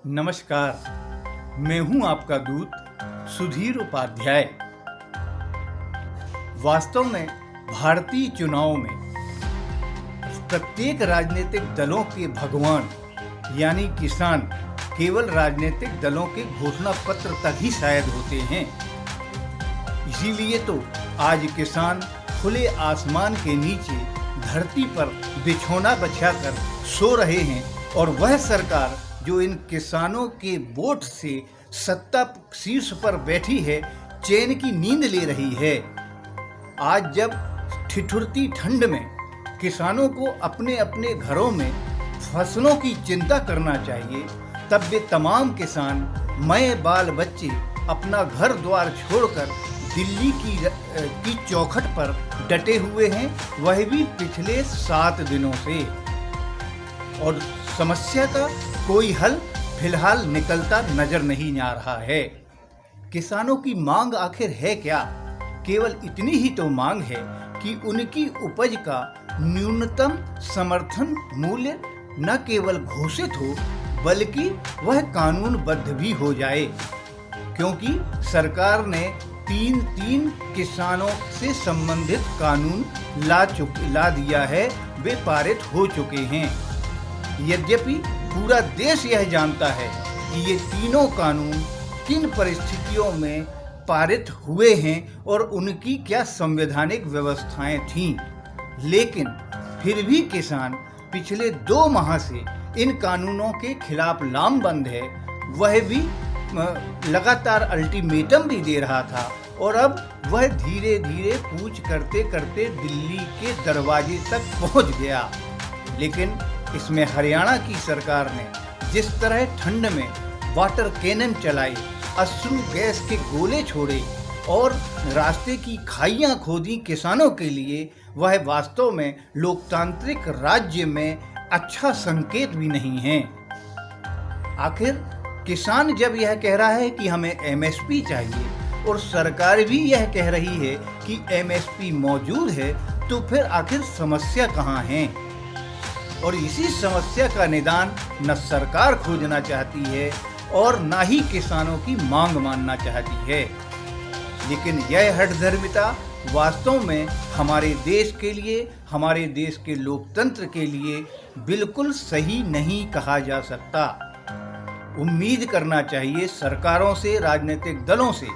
नमस्कार, मैं हूं आपका दूत सुधीर उपाध्याय। वास्तव में भारतीय चुनाव में प्रत्येक राजनीतिक दलों के भगवान यानी किसान केवल राजनीतिक दलों के घोषणा पत्र तक ही शायद होते हैं। इसीलिए तो आज किसान खुले आसमान के नीचे धरती पर बिछौना बिछाकर सो रहे हैं और वह सरकार जो इन किसानों के वोट से सत्ता शीर्ष पर बैठी है चैन की नींद ले रही है। आज जब ठिठुरती ठंड में किसानों को अपने अपने घरों में फसलों की चिंता करना चाहिए, तब वे तमाम किसान मैं बाल बच्चे अपना घर द्वार छोड़कर दिल्ली की चौखट पर डटे हुए हैं, वह भी पिछले 7 दिनों से। और समस्या का कोई हल फिलहाल निकलता नजर नहीं आ रहा है। किसानों की मांग आखिर है क्या? केवल इतनी ही तो मांग है कि उनकी उपज का न्यूनतम समर्थन मूल्य न केवल घोषित हो बल्कि वह कानूनबद्ध भी हो जाए, क्योंकि सरकार ने 3 किसानों से संबंधित कानून ला दिया है, वे पारित हो चुके हैं। यद्यपि पूरा देश यह जानता है कि ये तीनों कानून किन परिस्थितियों में पारित हुए हैं और उनकी क्या संवैधानिक व्यवस्थाएं थीं, लेकिन फिर भी किसान पिछले 2 माह से इन कानूनों के खिलाफ लामबंद है। वह भी लगातार अल्टीमेटम भी दे रहा था और अब वह धीरे धीरे कूच करते करते दिल्ली के दरवाजे तक पहुंच गया। लेकिन इसमें हरियाणा की सरकार ने जिस तरह ठंड में वाटर कैनन चलाई, अश्रु गैस के गोले छोड़े और रास्ते की खाइयां खोदी किसानों के लिए, वह वास्तव में लोकतांत्रिक राज्य में अच्छा संकेत भी नहीं है। आखिर किसान जब यह कह रहा है कि हमें एमएसपी चाहिए और सरकार भी यह कह रही है कि एमएसपी मौजूद है, तो फिर आखिर समस्या कहाँ है? और इसी समस्या का निदान न सरकार खोजना चाहती है और न ही किसानों की मांग मानना चाहती है। लेकिन यह हठधर्मिता वास्तव में हमारे देश के लिए, हमारे देश के लोकतंत्र के लिए बिल्कुल सही नहीं कहा जा सकता। उम्मीद करना चाहिए सरकारों से, राजनीतिक दलों से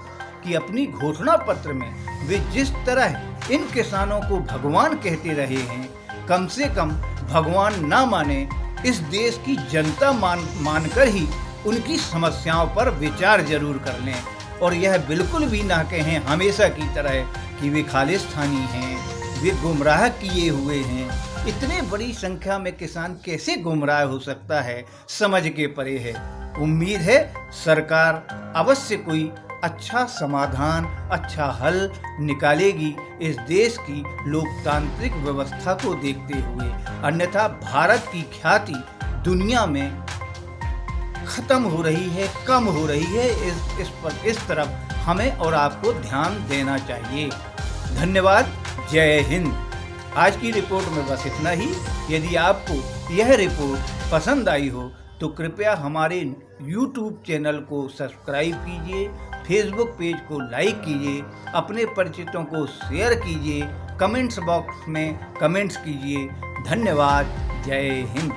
कि अपनी घोषणा पत्र में वे जिस तरह इन किसानों को भगवान कहते रहे हैं, कम से कम भगवान ना माने, इस देश की जनता मानकर ही उनकी समस्याओं पर विचार जरूर कर लें। और यह बिल्कुल भी ना कहें हमेशा की तरह कि वे खालिस्तानी हैं, वे गुमराह किए हुए हैं। इतने बड़ी संख्या में किसान कैसे गुमराह हो सकता है, समझ के परे है। उम्मीद है सरकार अवश्य कोई अच्छा समाधान, अच्छा हल निकालेगी इस देश की लोकतांत्रिक व्यवस्था को देखते हुए। अन्यथा भारत की ख्याति दुनिया में खत्म हो रही है, कम हो रही है। इस तरफ हमें और आपको ध्यान देना चाहिए। धन्यवाद। जय हिंद। आज की रिपोर्ट में बस इतना ही। यदि आपको यह रिपोर्ट पसंद आई हो तो कृपया हमारे YouTube चैनल को सब्सक्राइब कीजिए, फेसबुक पेज को लाइक कीजिए, अपने परिचितों को शेयर कीजिए, कमेंट्स बॉक्स में कमेंट्स कीजिए। धन्यवाद। जय हिंद।